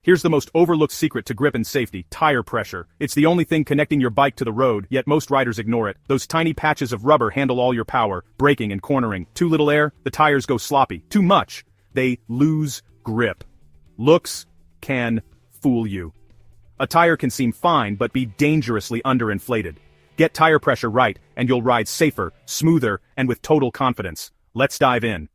Here's the most overlooked secret to grip and safety: tire pressure. It's the only thing connecting your bike to the road, yet most riders ignore it. Those tiny patches of rubber handle all your power, braking and cornering. Too little air, the tires go sloppy. Too much, they lose grip. Looks can fool you. A tire can seem fine but be dangerously underinflated. Get tire pressure right, and you'll ride safer, smoother, and with total confidence. Let's dive in.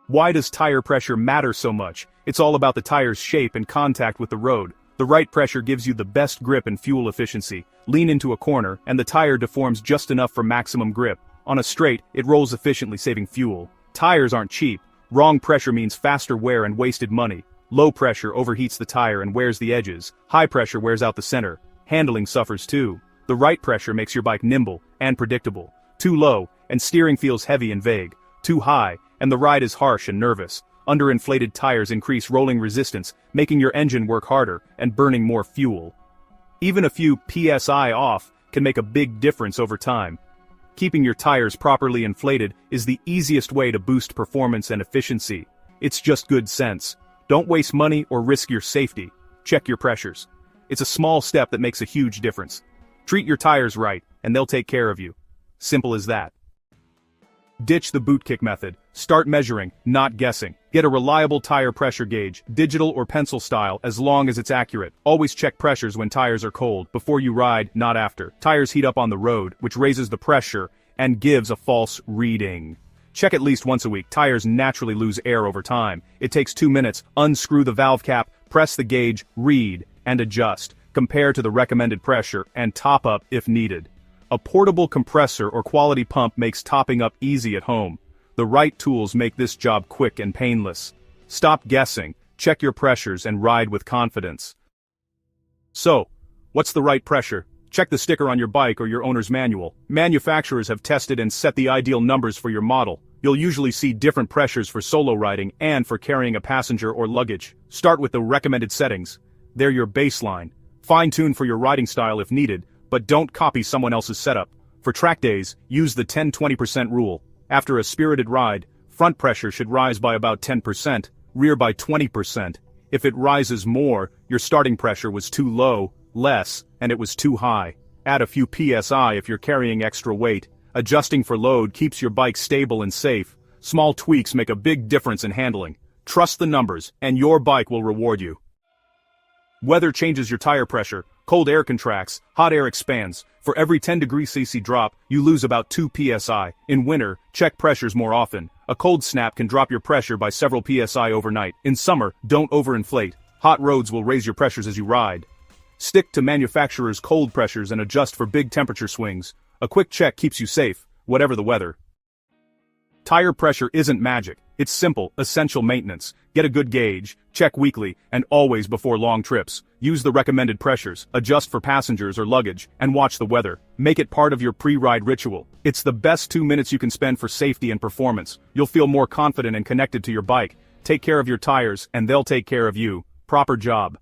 Why does tire pressure matter so much? It's all about the tire's shape and contact with the road. The right pressure gives you the best grip and fuel efficiency. Lean into a corner, and the tire deforms just enough for maximum grip. On a straight, it rolls efficiently, saving fuel. Tires aren't cheap. Wrong pressure means faster wear and wasted money. Low pressure overheats the tire and wears the edges. High pressure wears out the center. Handling suffers too. The right pressure makes your bike nimble and predictable. Too low, and steering feels heavy and vague. Too high, and the ride is harsh and nervous. Underinflated tires increase rolling resistance, making your engine work harder and burning more fuel. Even a few PSI off can make a big difference over time. Keeping your tires properly inflated is the easiest way to boost performance and efficiency. It's just good sense. Don't waste money or risk your safety. Check your pressures. It's a small step that makes a huge difference. Treat your tires right, and they'll take care of you. Simple as that. Ditch the boot kick method. Start measuring, not guessing. Get a reliable tire pressure gauge, digital or pencil style, as long as it's accurate. Always check pressures when tires are cold, before you ride, not after. Tires heat up on the road, which raises the pressure and gives a false reading. Check at least once a week. Tires naturally lose air over time. It takes 2 minutes. Unscrew the valve cap, press the gauge, read, and adjust. Compare to the recommended pressure, and top up if needed. A portable compressor or quality pump makes topping up easy at home. The right tools make this job quick and painless. Stop guessing, check your pressures and ride with confidence. So, what's the right pressure? Check the sticker on your bike or your owner's manual. Manufacturers have tested and set the ideal numbers for your model. You'll usually see different pressures for solo riding and for carrying a passenger or luggage. Start with the recommended settings. They're your baseline. Fine-tune for your riding style if needed, but don't copy someone else's setup. For track days, use the 10-20% rule. After a spirited ride, front pressure should rise by about 10%, rear by 20%. If it rises more, your starting pressure was too low, less, and it was too high. Add a few PSI if you're carrying extra weight. Adjusting for load keeps your bike stable and safe. Small tweaks make a big difference in handling. Trust the numbers, and your bike will reward you. Weather changes your tire pressure. Cold air contracts, hot air expands. For every 10 degrees CC drop, you lose about 2 psi. In winter, check pressures more often. A cold snap can drop your pressure by several psi overnight. In summer, don't overinflate. Hot roads will raise your pressures as you ride. Stick to manufacturer's cold pressures and adjust for big temperature swings. A quick check keeps you safe, whatever the weather. Tire pressure isn't magic. It's simple, essential maintenance. Get a good gauge, check weekly, and always before long trips. Use the recommended pressures, adjust for passengers or luggage, and watch the weather. Make it part of your pre-ride ritual. It's the best 2 minutes you can spend for safety and performance. You'll feel more confident and connected to your bike. Take care of your tires, and they'll take care of you. Proper job.